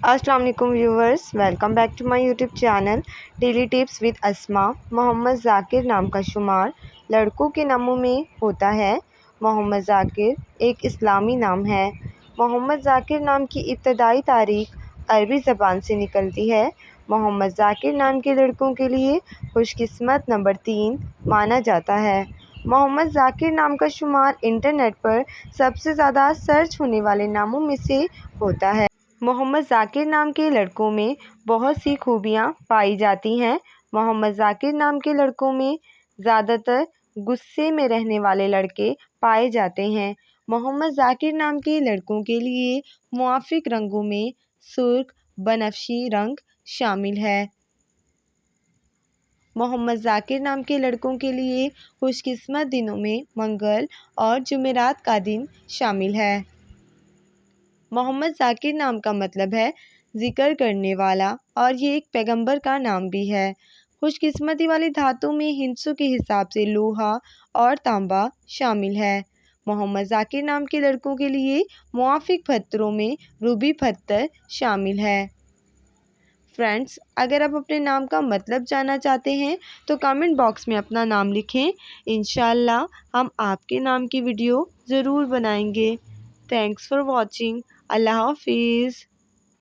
السلام علیکم viewers, welcome back to my YouTube channel daily tips with Asma. Muhammad Zakir نام کا شمار لڑکوں کے ناموں میں ہوتا ہے۔ محمد ذاکر ایک اسلامی نام ہے۔ محمد ذاکر نام کی ابتدائی تاریخ عربی زبان سے نکلتی ہے۔ محمد ذاکر نام کے لڑکوں کے لیے خوش قسمت نمبر 3 مانا جاتا ہے۔ محمد ذاکر نام کا شمار انٹرنیٹ پر سب سے زیادہ سرچ ہونے والے ناموں میں سے ہوتا ہے۔ محمد ذاکر نام کے لڑکوں میں بہت سی خوبیاں پائی جاتی ہیں۔ محمد ذاکر نام کے لڑکوں میں زیادہ تر غصے میں رہنے والے لڑکے پائے جاتے ہیں۔ محمد ذاکر نام کے لڑکوں کے لیے موافق رنگوں میں سرخ، بنفشی رنگ شامل ہے۔ محمد ذاکر نام کے لڑکوں کے لیے خوش قسمت دنوں میں منگل اور جمعرات کا دن شامل ہے۔ محمد ذاکر نام کا مطلب ہے ذکر کرنے والا، اور یہ ایک پیغمبر کا نام بھی ہے۔ خوش قسمتی والی دھاتوں میں ہندسوں کے حساب سے لوہا اور تانبا شامل ہے۔ محمد ذاکر نام کے لڑکوں کے لیے موافق پتھروں میں روبی پتھر شامل ہے۔ فرینڈز، اگر آپ اپنے نام کا مطلب جاننا چاہتے ہیں تو کامنٹ باکس میں اپنا نام لکھیں۔ انشاءاللہ ہم آپ کے نام کی ویڈیو ضرور بنائیں گے۔ Thanks for watching. اللہ حافظ۔